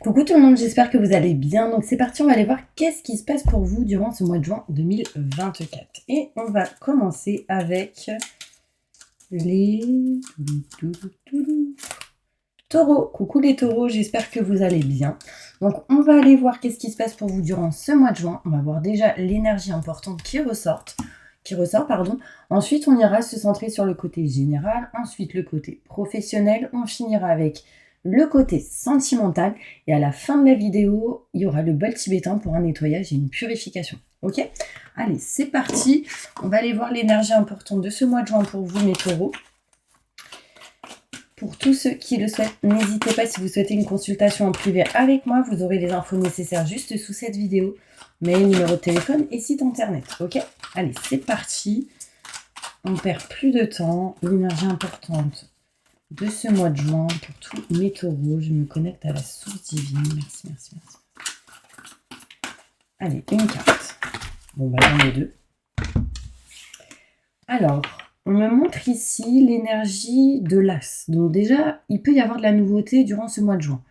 Coucou tout le monde, j'espère que vous allez bien. Donc c'est parti, on va aller voir qu'est-ce qui se passe pour vous durant ce mois de juin 2024. Et on va commencer avec les taureaux. Coucou les taureaux, j'espère que vous allez bien. Donc on va aller voir qu'est-ce qui se passe pour vous durant ce mois de juin. On va voir déjà l'énergie importante qui ressort. Ensuite, on ira se centrer sur le côté général, ensuite le côté professionnel. On finira avec le côté sentimental. Et à la fin de la vidéo, il y aura le bol tibétain pour un nettoyage et une purification. Ok? Allez, c'est parti. On va aller voir l'énergie importante de ce mois de juin pour vous, mes taureaux. Pour tous ceux qui le souhaitent, n'hésitez pas si vous souhaitez une consultation en privé avec moi. Vous aurez les infos nécessaires juste sous cette vidéo. Mail, numéro de téléphone et site internet. Ok? Allez, c'est parti. On perd plus de temps. L'énergie importante de ce mois de juin pour tous mes taureaux. Je me connecte à la source divine. Merci, merci, merci. Allez, une carte. Bon, bah, j'en ai deux. Alors, on me montre ici l'énergie de l'As. Donc déjà, il peut y avoir de la nouveauté durant ce mois de juin.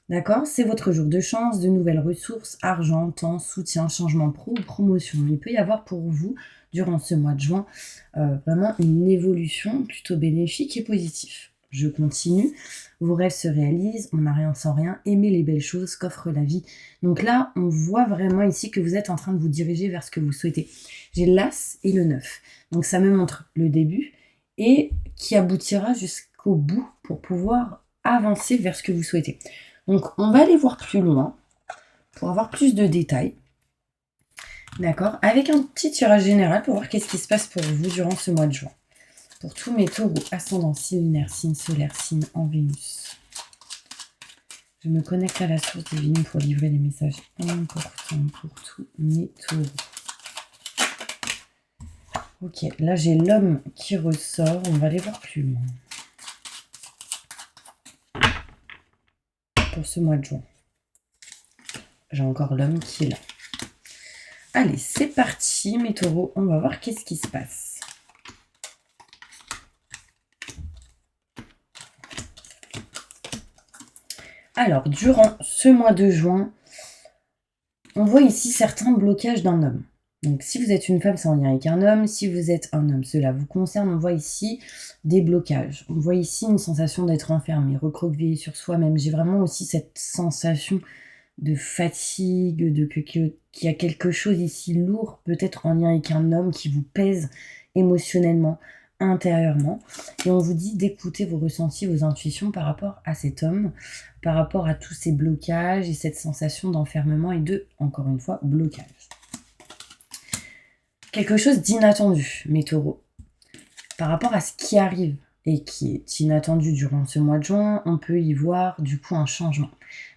D'accord? C'est votre jour de chance, de nouvelles ressources, argent, temps, soutien, changement pro ou promotion. Il peut y avoir pour vous, durant ce mois de juin, vraiment une évolution plutôt bénéfique et positive. Je continue. Vos rêves se réalisent, on n'a rien sans rien. Aimez les belles choses qu'offre la vie. Donc là, on voit vraiment ici que vous êtes en train de vous diriger vers ce que vous souhaitez. J'ai l'As et le 9. Donc ça me montre le début et qui aboutira jusqu'au bout pour pouvoir avancer vers ce que vous souhaitez. Donc, on va aller voir plus loin pour avoir plus de détails. D'accord? Avec un petit tirage général pour voir qu'est-ce qui se passe pour vous durant ce mois de juin. Pour tous mes taureaux, ascendant, signe lunaire, signe solaire, signe en Vénus. Je me connecte à la source divine pour livrer les messages importants pour tous mes taureaux. Ok, là j'ai l'homme qui ressort. On va aller voir plus loin. Pour ce mois de juin. J'ai encore l'homme qui est là. Allez, c'est parti, mes taureaux. On va voir qu'est-ce qui se passe. Alors, durant ce mois de juin, on voit ici certains blocages d'un homme. Donc, si vous êtes une femme, c'est en lien avec un homme. Si vous êtes un homme, cela vous concerne. On voit ici des blocages. On voit ici une sensation d'être enfermé, recroquevillé sur soi-même. J'ai vraiment aussi cette sensation de fatigue, qu'il y a quelque chose ici lourd, peut-être en lien avec un homme qui vous pèse émotionnellement, intérieurement. Et on vous dit d'écouter vos ressentis, vos intuitions par rapport à cet homme, par rapport à tous ces blocages et cette sensation d'enfermement et de, encore une fois, blocage. Quelque chose d'inattendu, mes taureaux, par rapport à ce qui arrive et qui est inattendu durant ce mois de juin, on peut y voir du coup un changement.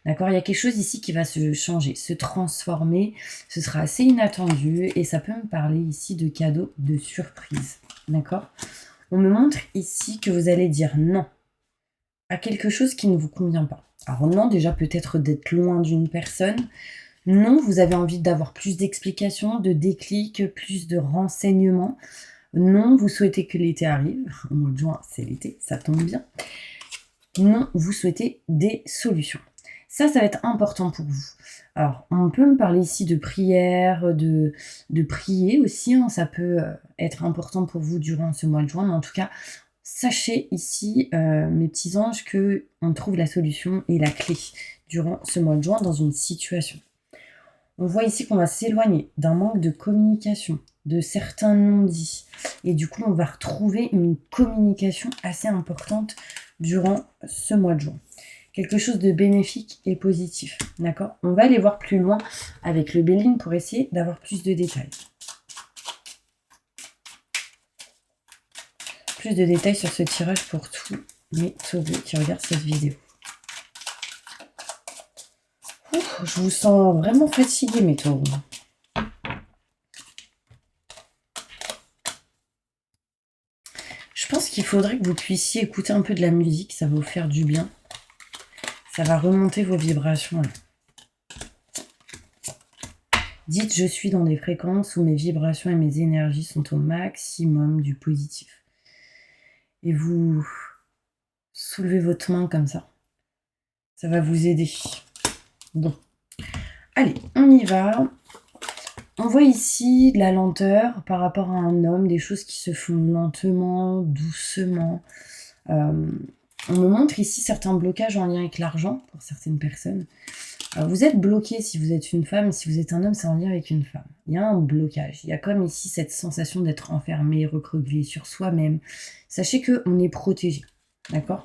D'accord? Il y a quelque chose ici qui va se changer, se transformer. Ce sera assez inattendu et ça peut me parler ici de cadeaux, de surprises. D'accord? On me montre ici que vous allez dire non à quelque chose qui ne vous convient pas. Alors non, déjà peut-être d'être loin d'une personne. Non, vous avez envie d'avoir plus d'explications, de déclics, plus de renseignements. Non, vous souhaitez que l'été arrive. Au mois de juin, c'est l'été, ça tombe bien. Non, vous souhaitez des solutions. Ça va être important pour vous. Alors, on peut me parler ici de prière, de prier aussi. Hein, ça peut être important pour vous durant ce mois de juin. Mais en tout cas, sachez ici, mes petits anges, qu'on trouve la solution et la clé durant ce mois de juin dans une situation. On voit ici qu'on va s'éloigner d'un manque de communication, de certains non-dits. Et du coup, on va retrouver une communication assez importante durant ce mois de juin. Quelque chose de bénéfique et positif. D'accord? On va aller voir plus loin avec le Béline pour essayer d'avoir plus de détails. Plus de détails sur ce tirage pour tous mes taureaux qui regardent cette vidéo. Je vous sens vraiment fatigué, mes taureaux. Je pense qu'il faudrait que vous puissiez écouter un peu de la musique, ça va vous faire du bien. Ça va remonter vos vibrations. Là. Dites, je suis dans des fréquences où mes vibrations et mes énergies sont au maximum du positif. Et vous soulevez votre main comme ça. Ça va vous aider. Bon, allez, on y va. On voit ici de la lenteur par rapport à un homme, des choses qui se font lentement, doucement. On me montre ici certains blocages en lien avec l'argent pour certaines personnes. Vous êtes bloqué si vous êtes une femme, si vous êtes un homme, c'est en lien avec une femme. Il y a un blocage. Il y a comme ici cette sensation d'être enfermé, recroquevillé sur soi-même. Sachez qu'on est protégé. D'accord ?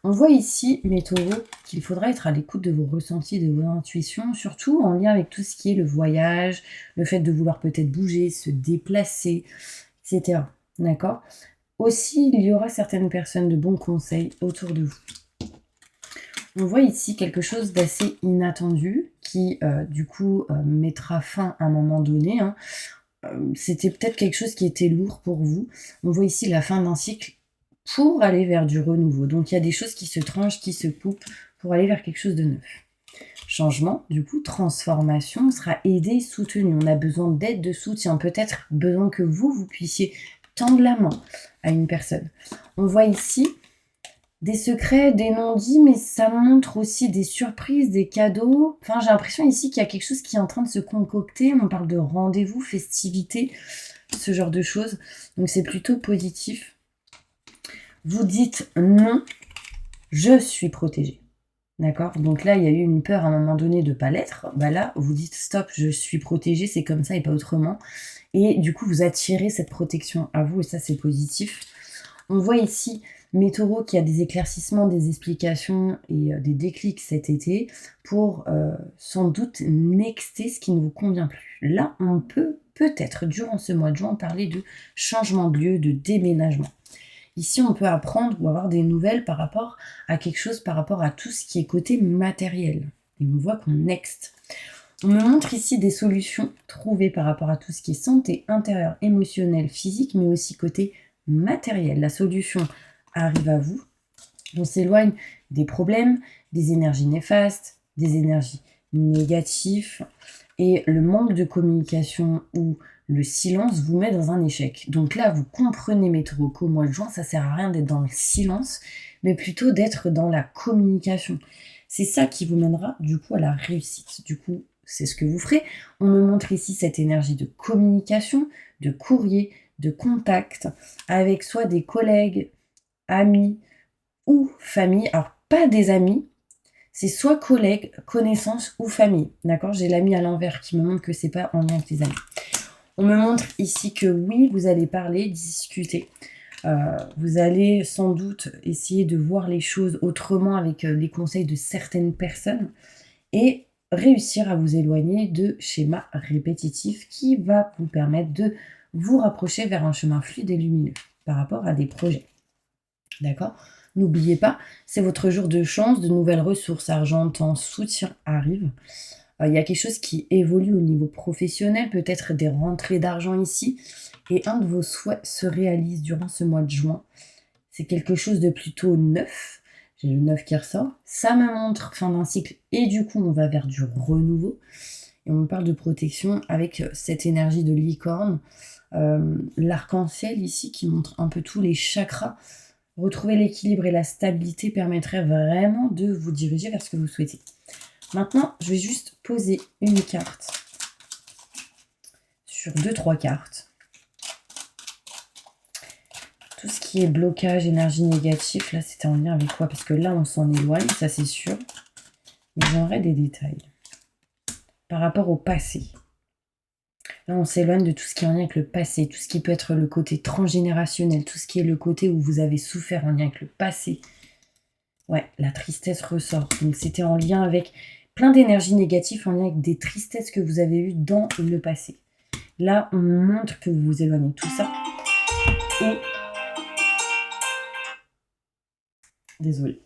On voit ici, mes taureaux, qu'il faudra être à l'écoute de vos ressentis, de vos intuitions, surtout en lien avec tout ce qui est le voyage, le fait de vouloir peut-être bouger, se déplacer, etc. D'accord ? Aussi, il y aura certaines personnes de bons conseils autour de vous. On voit ici quelque chose d'assez inattendu qui, du coup, mettra fin à un moment donné. Hein. C'était peut-être quelque chose qui était lourd pour vous. On voit ici la fin d'un cycle pour aller vers du renouveau. Donc, il y a des choses qui se tranchent, qui se coupent pour aller vers quelque chose de neuf. Changement, du coup, transformation, on sera aidé, soutenu. On a besoin d'aide, de soutien. Peut-être besoin que vous puissiez tendre la main à une personne. On voit ici des secrets, des non-dits, mais ça montre aussi des surprises, des cadeaux. Enfin, j'ai l'impression ici qu'il y a quelque chose qui est en train de se concocter. On parle de rendez-vous, festivités, ce genre de choses. Donc, c'est plutôt positif. Vous dites non, je suis protégée. D'accord ? Donc là, il y a eu une peur à un moment donné de ne pas l'être. Bah là, vous dites stop, je suis protégée, c'est comme ça et pas autrement. Et du coup, vous attirez cette protection à vous et ça, c'est positif. On voit ici, mes taureaux, qu'il y a des éclaircissements, des explications et des déclics cet été pour sans doute nexter ce qui ne vous convient plus. Là, on peut peut-être, durant ce mois de juin, parler de changement de lieu, de déménagement. Ici, on peut apprendre ou avoir des nouvelles par rapport à quelque chose, par rapport à tout ce qui est côté matériel. Et on voit qu'on next. On me montre ici des solutions trouvées par rapport à tout ce qui est santé intérieure, émotionnelle, physique, mais aussi côté matériel. La solution arrive à vous. On s'éloigne des problèmes, des énergies néfastes, des énergies négatives. Et le manque de communication ou le silence vous met dans un échec. Donc là, vous comprenez, mes taureaux, qu'au mois de juin, ça sert à rien d'être dans le silence, mais plutôt d'être dans la communication. C'est ça qui vous mènera, du coup, à la réussite. Du coup, c'est ce que vous ferez. On me montre ici cette énergie de communication, de courrier, de contact avec soit des collègues, amis ou famille. Alors, pas des amis, c'est soit collègues, connaissances ou famille. D'accord ? J'ai l'ami à l'envers qui me montre que c'est pas en lien avec les amis. On me montre ici que oui, vous allez parler, discuter. Vous allez sans doute essayer de voir les choses autrement avec les conseils de certaines personnes et réussir à vous éloigner de schémas répétitifs qui va vous permettre de vous rapprocher vers un chemin fluide et lumineux par rapport à des projets. D'accord ? N'oubliez pas, c'est votre jour de chance, de nouvelles ressources, argent, temps, soutien arrivent. Il y a quelque chose qui évolue au niveau professionnel, peut-être des rentrées d'argent ici, et un de vos souhaits se réalise durant ce mois de juin. C'est quelque chose de plutôt neuf. J'ai le 9 qui ressort. Ça me montre fin d'un cycle, et du coup, on va vers du renouveau. Et on me parle de protection avec cette énergie de licorne. L'arc-en-ciel ici qui montre un peu tous les chakras. Retrouver l'équilibre et la stabilité permettrait vraiment de vous diriger vers ce que vous souhaitez. Maintenant, je vais juste poser une carte sur 2-3 cartes. Tout ce qui est blocage, énergie négative, là, c'était en lien avec quoi ? Parce que là, on s'en éloigne, ça c'est sûr. Mais j'aimerais des détails. Par rapport au passé. Là, on s'éloigne de tout ce qui est en lien avec le passé, tout ce qui peut être le côté transgénérationnel, tout ce qui est le côté où vous avez souffert en lien avec le passé. Ouais, la tristesse ressort. Donc, c'était en lien avec plein d'énergies négatives, en lien avec des tristesses que vous avez eues dans le passé. Là, on montre que vous vous éloignez de tout ça. Et... Désolée.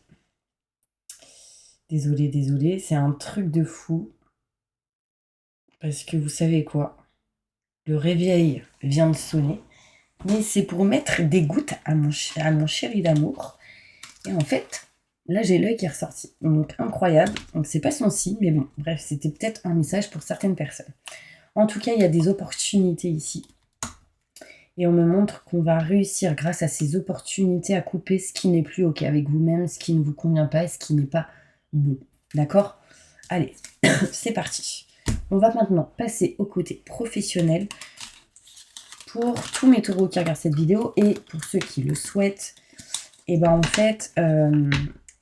Désolée, c'est un truc de fou. Parce que vous savez quoi ? Le réveil vient de sonner. Mais c'est pour mettre des gouttes à mon chéri d'amour. Et en fait, là, j'ai l'œil qui est ressorti. Donc, incroyable. Donc, c'est pas son signe, mais bon, bref, c'était peut-être un message pour certaines personnes. En tout cas, il y a des opportunités ici. Et on me montre qu'on va réussir, grâce à ces opportunités, à couper ce qui n'est plus OK avec vous-même, ce qui ne vous convient pas et ce qui n'est pas bon. D'accord ? Allez, c'est parti. On va maintenant passer au côté professionnel pour tous mes taureaux qui regardent cette vidéo et pour ceux qui le souhaitent. Et ben en fait,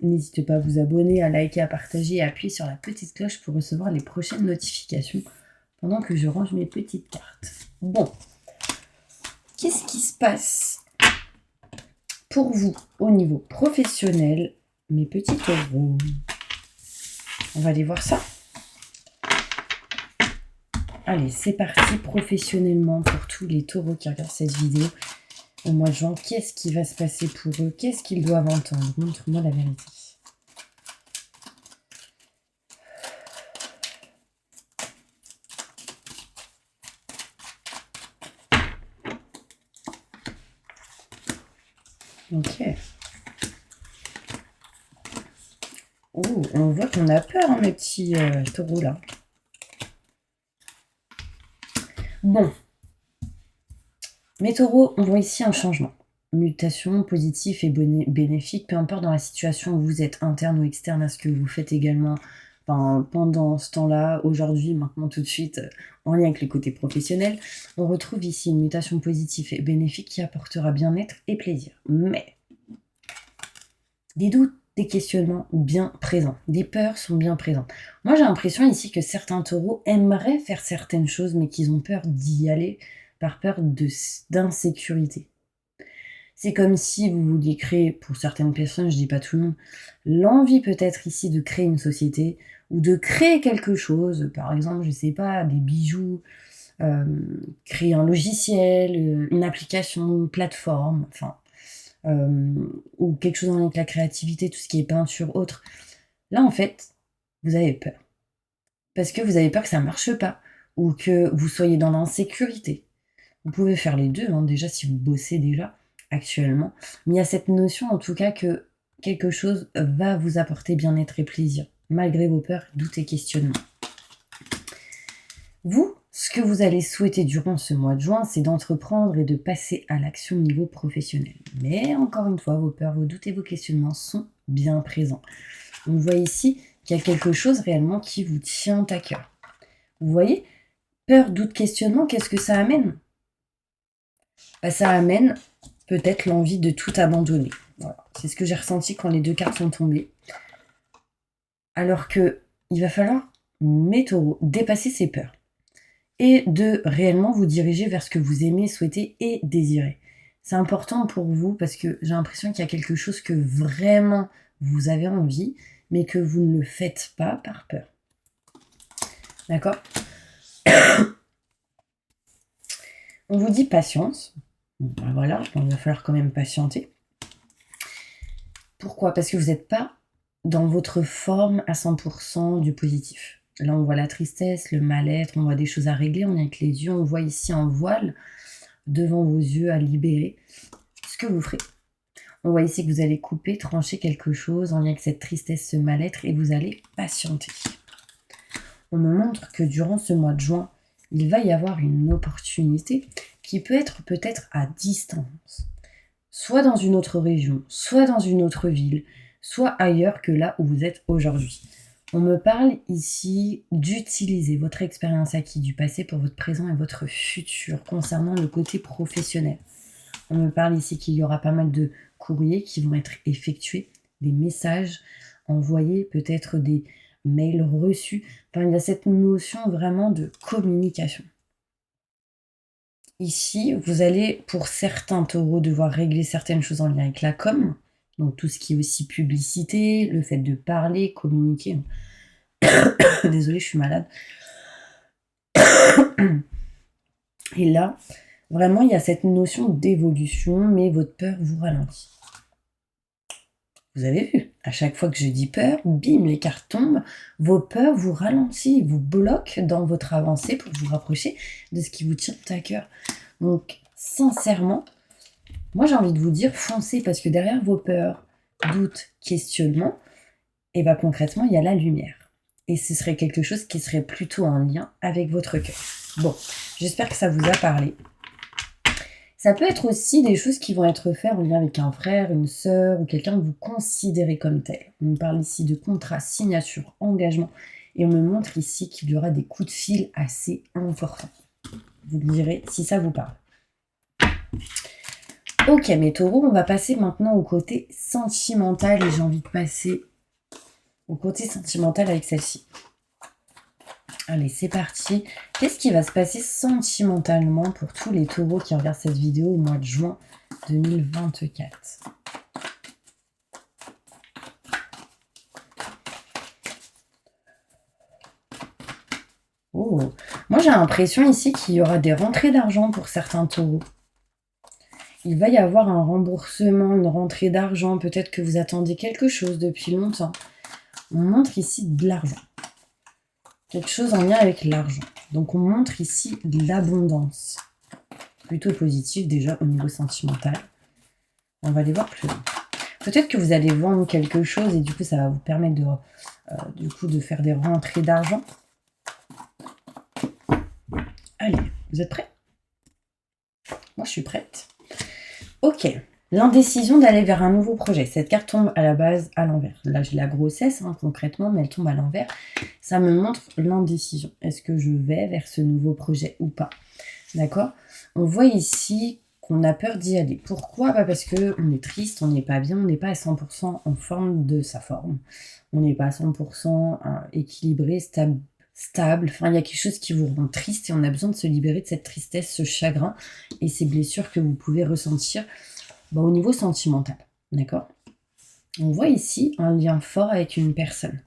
n'hésitez pas à vous abonner, à liker, à partager et à appuyer sur la petite cloche pour recevoir les prochaines notifications pendant que je range mes petites cartes. Bon, qu'est-ce qui se passe pour vous au niveau professionnel, mes petits taureaux? On va aller voir ça. Allez, c'est parti professionnellement pour tous les taureaux qui regardent cette vidéo. Au mois de juin, qu'est-ce qui va se passer pour eux? Qu'est-ce qu'ils doivent entendre? Montre-moi la vérité. Ok. Oh, on voit qu'on a peur, hein, mes petits taureaux là. Bon. Mes taureaux, on voit ici un changement. Mutation, positif et bénéfique, peu importe dans la situation où vous êtes, interne ou externe à ce que vous faites également pendant ce temps-là, aujourd'hui, maintenant, tout de suite, en lien avec le côté professionnel, on retrouve ici une mutation positive et bénéfique qui apportera bien-être et plaisir. Mais des doutes, des questionnements bien présents, des peurs sont bien présents. Moi, j'ai l'impression ici que certains taureaux aimeraient faire certaines choses, mais qu'ils ont peur d'y aller par peur d'insécurité. C'est comme si vous vouliez créer, pour certaines personnes, je dis pas tout le monde, l'envie peut-être ici de créer une société ou de créer quelque chose, par exemple, je sais pas, des bijoux, créer un logiciel, une application, une plateforme, enfin, ou quelque chose en lien avec la créativité, tout ce qui est peinture, autre. Là, en fait, vous avez peur. Parce que vous avez peur que ça marche pas, ou que vous soyez dans l'insécurité. Vous pouvez faire les deux, hein, déjà, si vous bossez déjà actuellement. Mais il y a cette notion, en tout cas, que quelque chose va vous apporter bien-être et plaisir, malgré vos peurs, doutes et questionnements. Vous, ce que vous allez souhaiter durant ce mois de juin, c'est d'entreprendre et de passer à l'action au niveau professionnel. Mais encore une fois, vos peurs, vos doutes et vos questionnements sont bien présents. On voit ici qu'il y a quelque chose réellement qui vous tient à cœur. Vous voyez, peur, doute, questionnement, qu'est-ce que ça amène? Ça amène peut-être l'envie de tout abandonner. Voilà. C'est ce que j'ai ressenti quand les deux cartes sont tombées. Alors que il va falloir, mes taureaux, dépasser ces peurs et de réellement vous diriger vers ce que vous aimez, souhaitez et désirez. C'est important pour vous parce que j'ai l'impression qu'il y a quelque chose que vraiment vous avez envie, mais que vous ne le faites pas par peur. D'accord? On vous dit patience. Ben voilà, il va falloir quand même patienter. Pourquoi? Parce que vous n'êtes pas dans votre forme à 100% du positif. Là, on voit la tristesse, le mal-être, on voit des choses à régler, on est avec les yeux, on voit ici un voile devant vos yeux à libérer. Ce que vous ferez. On voit ici que vous allez couper, trancher quelque chose en lien avec cette tristesse, ce mal-être, et vous allez patienter. On me montre que durant ce mois de juin, il va y avoir une opportunité qui peut être peut-être à distance. Soit dans une autre région, soit dans une autre ville, soit ailleurs que là où vous êtes aujourd'hui. On me parle ici d'utiliser votre expérience acquise du passé pour votre présent et votre futur concernant le côté professionnel. On me parle ici qu'il y aura pas mal de courriers qui vont être effectués, des messages envoyés, peut-être des mails reçus. Enfin, il y a cette notion vraiment de communication. Ici, vous allez, pour certains taureaux, devoir régler certaines choses en lien avec la com, donc tout ce qui est aussi publicité, le fait de parler, communiquer. Désolée, je suis malade. Et là, vraiment, il y a cette notion d'évolution, mais votre peur vous ralentit. Vous avez vu, à chaque fois que je dis peur, bim, les cartes tombent, vos peurs vous ralentissent, vous bloquent dans votre avancée pour vous rapprocher de ce qui vous tient à cœur. Donc, sincèrement, moi j'ai envie de vous dire foncez, parce que derrière vos peurs, doutes, questionnements, et bien concrètement, il y a la lumière. Et ce serait quelque chose qui serait plutôt en lien avec votre cœur. Bon, j'espère que ça vous a parlé. Ça peut être aussi des choses qui vont être faites en lien avec un frère, une sœur ou quelqu'un que vous considérez comme tel. On parle ici de contrat, signature, engagement Et on me montre ici qu'il y aura des coups de fil assez importants. Vous me direz si ça vous parle. Ok, mes taureaux, on va passer maintenant au côté sentimental. Et j'ai envie de passer au côté sentimental avec celle-ci. Allez, c'est parti. Qu'est-ce qui va se passer sentimentalement pour tous les taureaux qui regardent cette vidéo au mois de juin 2024? Oh, moi j'ai l'impression ici qu'il y aura des rentrées d'argent pour certains taureaux. Il va y avoir un remboursement, une rentrée d'argent. Peut-être que vous attendez quelque chose depuis longtemps. On montre ici de l'argent. Quelque chose en lien avec l'argent. Donc on montre ici de l'abondance. Plutôt positif déjà au niveau sentimental. On va aller voir plus loin. Peut-être que vous allez vendre quelque chose et du coup ça va vous permettre de faire des rentrées d'argent. Allez, vous êtes prêts? Moi je suis prête. Ok, l'indécision d'aller vers un nouveau projet. Cette carte tombe à la base à l'envers. Là j'ai la grossesse concrètement, mais elle tombe à l'envers. Ça me montre l'indécision. Est-ce que je vais vers ce nouveau projet ou pas? D'accord? On voit ici qu'on a peur d'y aller. Pourquoi? Parce qu'on est triste, on n'est pas bien, on n'est pas à 100% en forme de sa forme. On n'est pas à 100% équilibré, stable. Enfin, il y a quelque chose qui vous rend triste et on a besoin de se libérer de cette tristesse, ce chagrin et ces blessures que vous pouvez ressentir au niveau sentimental. D'accord? On voit ici un lien fort avec une personne.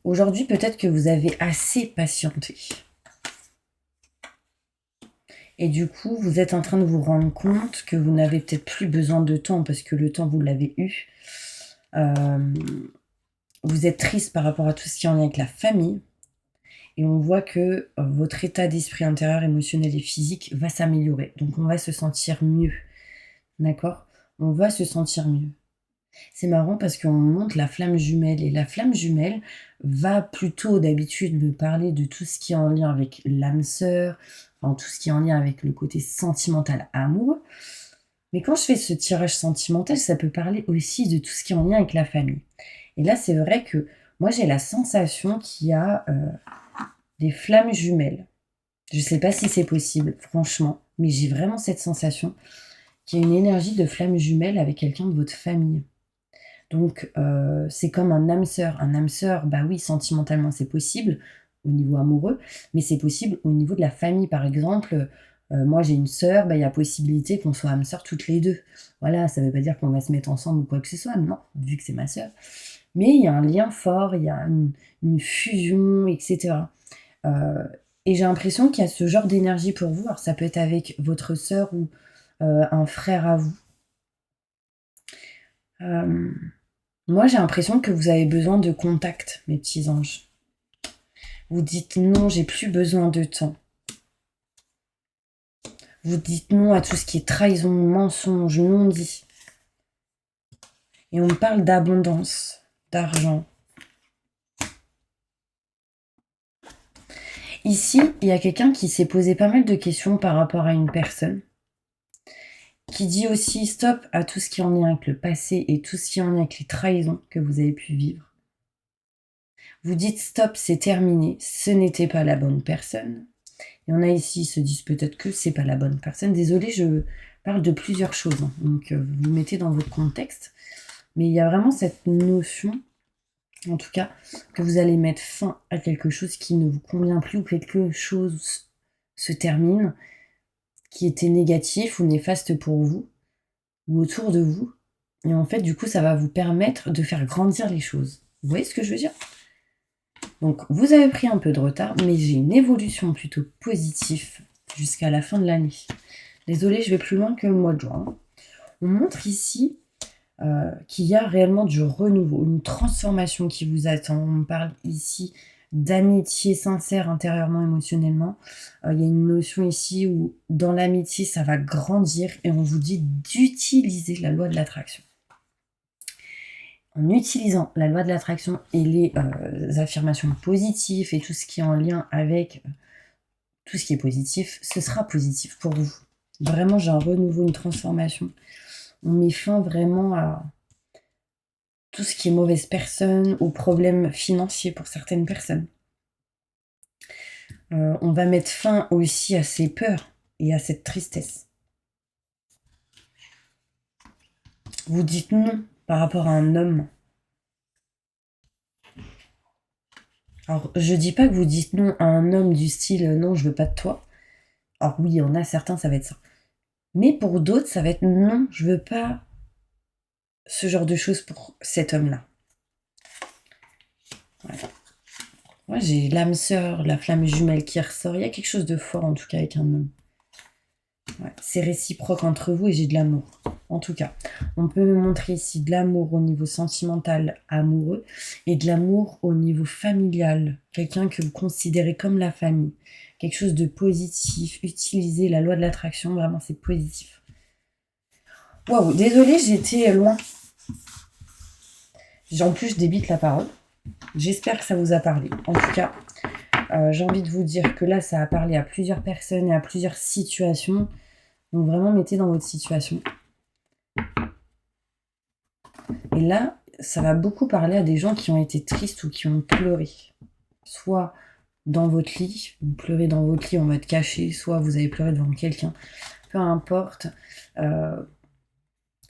Aujourd'hui, peut-être que vous avez assez patienté. Et du coup, vous êtes en train de vous rendre compte que vous n'avez peut-être plus besoin de temps parce que le temps, vous l'avez eu. Vous êtes triste par rapport à tout ce qui est en lien avec la famille. Et on voit que votre état d'esprit intérieur, émotionnel et physique va s'améliorer. Donc, on va se sentir mieux. D'accord? On va se sentir mieux. C'est marrant parce qu'on montre la flamme jumelle. Et la flamme jumelle va plutôt d'habitude me parler de tout ce qui est en lien avec l'âme sœur, enfin, tout ce qui est en lien avec le côté sentimental, amoureux. Mais quand je fais ce tirage sentimental, ça peut parler aussi de tout ce qui est en lien avec la famille. Et là, c'est vrai que moi, j'ai la sensation qu'il y a des flammes jumelles. Je ne sais pas si c'est possible, franchement, mais j'ai vraiment cette sensation qu'il y a une énergie de flamme jumelle avec quelqu'un de votre famille. Donc, c'est comme un âme sœur. Un âme sœur, bah oui, sentimentalement, c'est possible au niveau amoureux, mais c'est possible au niveau de la famille, par exemple. Moi, j'ai une sœur, il y a possibilité qu'on soit âme sœur toutes les deux. Voilà, ça ne veut pas dire qu'on va se mettre ensemble ou quoi que ce soit, non, vu que c'est ma sœur. Mais il y a un lien fort, il y a une fusion, etc. Et j'ai l'impression qu'il y a ce genre d'énergie pour vous. Alors, ça peut être avec votre sœur ou un frère à vous. Moi, j'ai l'impression que vous avez besoin de contact, mes petits anges. Vous dites non, j'ai plus besoin de temps. Vous dites non à tout ce qui est trahison, mensonge, non-dit. Et on me parle d'abondance, d'argent. Ici, il y a quelqu'un qui s'est posé pas mal de questions par rapport à une personne. Qui dit aussi stop à tout ce qui est en lien avec le passé et tout ce qui est en lien avec les trahisons que vous avez pu vivre. Vous dites stop, c'est terminé, ce n'était pas la bonne personne. Il y en a ici, se disent peut-être que c'est pas la bonne personne. Désolée, je parle de plusieurs choses, donc vous vous mettez dans votre contexte. Mais il y a vraiment cette notion, en tout cas, que vous allez mettre fin à quelque chose qui ne vous convient plus ou quelque chose se termine, qui était négatif ou néfaste pour vous, ou autour de vous. Et en fait, du coup, ça va vous permettre de faire grandir les choses. Vous voyez ce que je veux dire? Donc, vous avez pris un peu de retard, mais j'ai une évolution plutôt positive jusqu'à la fin de l'année. Désolée, je vais plus loin que le mois de juin. On montre ici qu'il y a réellement du renouveau, une transformation qui vous attend. On parle ici d'amitié sincère intérieurement, émotionnellement. Il y a une notion ici où dans l'amitié, ça va grandir et on vous dit d'utiliser la loi de l'attraction. En utilisant la loi de l'attraction et les affirmations positives et tout ce qui est en lien avec tout ce qui est positif, ce sera positif pour vous. Vraiment, j'ai un renouveau, une transformation. On met fin vraiment à tout ce qui est mauvaise personne ou problème financier pour certaines personnes. On va mettre fin aussi à ces peurs et à cette tristesse. Vous dites non par rapport à un homme. Alors, je dis pas que vous dites non à un homme du style non, je veux pas de toi. Alors oui, il y en a certains, ça va être ça. Mais pour d'autres, ça va être non, je veux pas ce genre de choses pour cet homme-là. Voilà. Moi, j'ai l'âme sœur, la flamme jumelle qui ressort. Il y a quelque chose de fort, en tout cas, avec un homme. Ouais, c'est réciproque entre vous et j'ai de l'amour. En tout cas, on peut me montrer ici de l'amour au niveau sentimental, amoureux, et de l'amour au niveau familial. Quelqu'un que vous considérez comme la famille. Quelque chose de positif. Utilisez la loi de l'attraction, vraiment, c'est positif. Waouh, désolée, j'étais loin. En plus, je débite la parole. J'espère que ça vous a parlé. En tout cas, j'ai envie de vous dire que là, ça a parlé à plusieurs personnes et à plusieurs situations. Donc vraiment, mettez dans votre situation. Et là, ça va beaucoup parler à des gens qui ont été tristes ou qui ont pleuré. Soit dans votre lit, vous pleurez dans votre lit en mode caché, soit vous avez pleuré devant quelqu'un. Peu importe.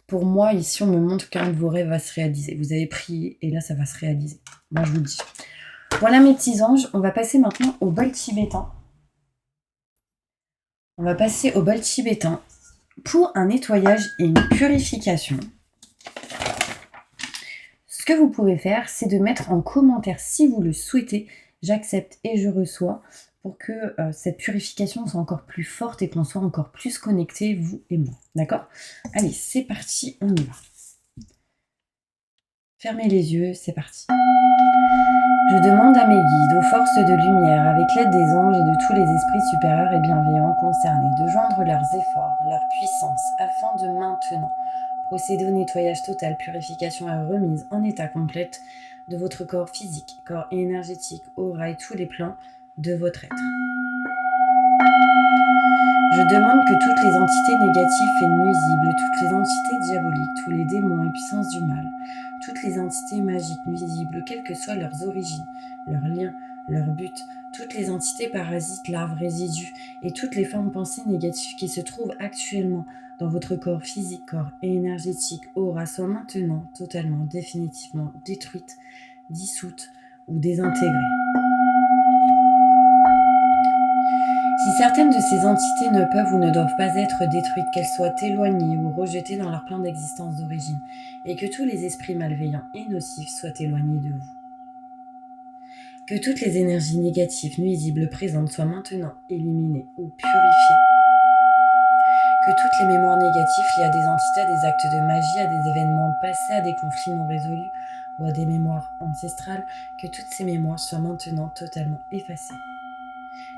Pour moi, ici, on me montre qu'un de vos rêves va se réaliser. Vous avez prié et là, ça va se réaliser. Moi, je vous le dis. Voilà mes petits anges. On va passer maintenant au bol tibétain. On va passer au bol tibétain pour un nettoyage et une purification. Ce que vous pouvez faire, c'est de mettre en commentaire si vous le souhaitez. J'accepte et je reçois pour que cette purification soit encore plus forte et qu'on soit encore plus connectés, vous et moi. D'accord ? Allez, c'est parti, on y va. Fermez les yeux, c'est parti. Je demande à mes guides, aux forces de lumière, avec l'aide des anges et de tous les esprits supérieurs et bienveillants concernés, de joindre leurs efforts, leur puissance, afin de maintenant procéder au nettoyage total, purification et remise en état complète de votre corps physique, corps énergétique, aura et tous les plans de votre être. Je demande que toutes les entités négatives et nuisibles, toutes les entités diaboliques, tous les démons et puissances du mal, toutes les entités magiques nuisibles, quelles que soient leurs origines, leurs liens, leurs buts, toutes les entités parasites, larves, résidus et toutes les formes pensées négatives qui se trouvent actuellement dans votre corps physique, corps énergétique, aura, soient maintenant totalement, définitivement détruites, dissoutes ou désintégrées. Si certaines de ces entités ne peuvent ou ne doivent pas être détruites, qu'elles soient éloignées ou rejetées dans leur plan d'existence d'origine, et que tous les esprits malveillants et nocifs soient éloignés de vous. Que toutes les énergies négatives nuisibles présentes soient maintenant éliminées ou purifiées. Que toutes les mémoires négatives liées à des entités, à des actes de magie, à des événements passés, à des conflits non résolus ou à des mémoires ancestrales, que toutes ces mémoires soient maintenant totalement effacées.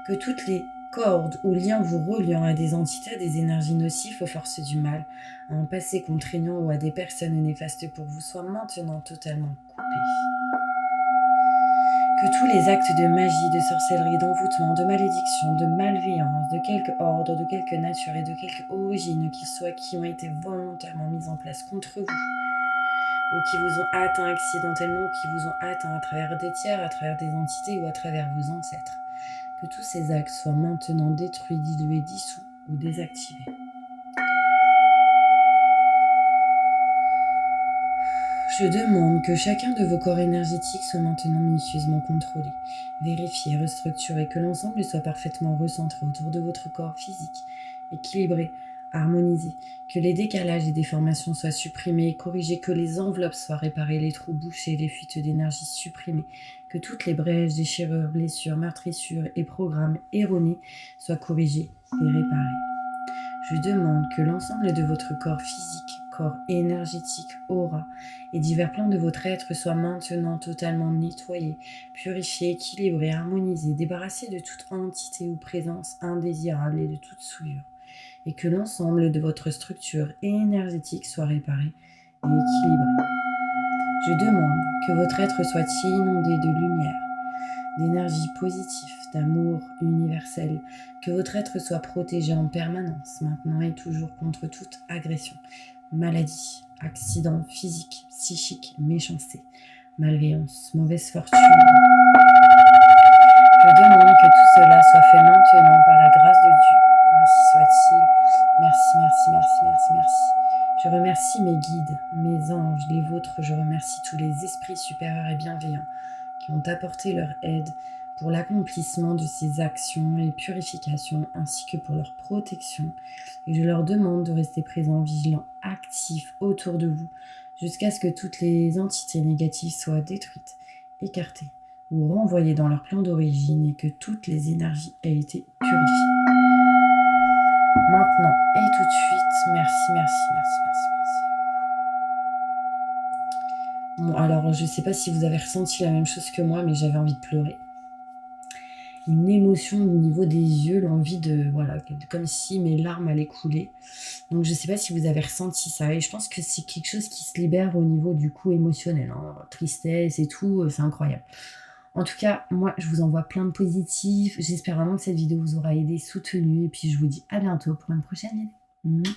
Que toutes les cordes ou liens vous reliant à des entités, à des énergies nocives, aux forces du mal, à un passé contraignant ou à des personnes néfastes pour vous soient maintenant totalement coupés. Que tous les actes de magie, de sorcellerie, d'envoûtement, de malédiction, de malveillance, de quelque ordre, de quelque nature et de quelque origine qu'ils soient, qui ont été volontairement mis en place contre vous, ou qui vous ont atteint accidentellement, ou qui vous ont atteint à travers des tiers, à travers des entités ou à travers vos ancêtres. Que tous ces actes soient maintenant détruits, dilués, dissous ou désactivés. Je demande que chacun de vos corps énergétiques soit maintenant minutieusement contrôlé, vérifié, restructuré, que l'ensemble soit parfaitement recentré autour de votre corps physique, équilibré, harmonisé, que les décalages et déformations soient supprimés et corrigés, que les enveloppes soient réparées, les trous bouchés, les fuites d'énergie supprimées, que toutes les brèches, déchirures, blessures, meurtrissures et programmes erronés soient corrigés et réparés. Je demande que l'ensemble de votre corps physique, corps énergétique, aura et divers plans de votre être soient maintenant totalement nettoyés, purifiés, équilibrés, harmonisés, débarrassés de toute entité ou présence indésirable et de toute souillure, et que l'ensemble de votre structure énergétique soit réparé et équilibré. Je demande que votre être soit inondé de lumière, d'énergie positive, d'amour universel, que votre être soit protégé en permanence, maintenant et toujours contre toute agression, maladie, accident physique, psychique, méchanceté, malveillance, mauvaise fortune. Je demande que tout cela soit fait maintenant par la grâce de Dieu. Ainsi soit-il. Merci, merci, merci, merci, merci. Je remercie mes guides, mes anges, les vôtres. Je remercie tous les esprits supérieurs et bienveillants qui ont apporté leur aide pour l'accomplissement de ces actions et purifications, ainsi que pour leur protection. Et je leur demande de rester présents, vigilants, actifs autour de vous, jusqu'à ce que toutes les entités négatives soient détruites, écartées ou renvoyées dans leur plan d'origine et que toutes les énergies aient été purifiées. Maintenant et tout de suite, merci, merci, merci, merci, merci. Bon, alors je sais pas si vous avez ressenti la même chose que moi, mais j'avais envie de pleurer. Une émotion au niveau des yeux, l'envie de, voilà, comme si mes larmes allaient couler. Donc je sais pas si vous avez ressenti ça, et je pense que c'est quelque chose qui se libère au niveau du coup émotionnel, hein. Tristesse et tout, c'est incroyable. En tout cas, moi je vous envoie plein de positifs, j'espère vraiment que cette vidéo vous aura aidé, soutenu, et puis je vous dis à bientôt pour une prochaine vidéo.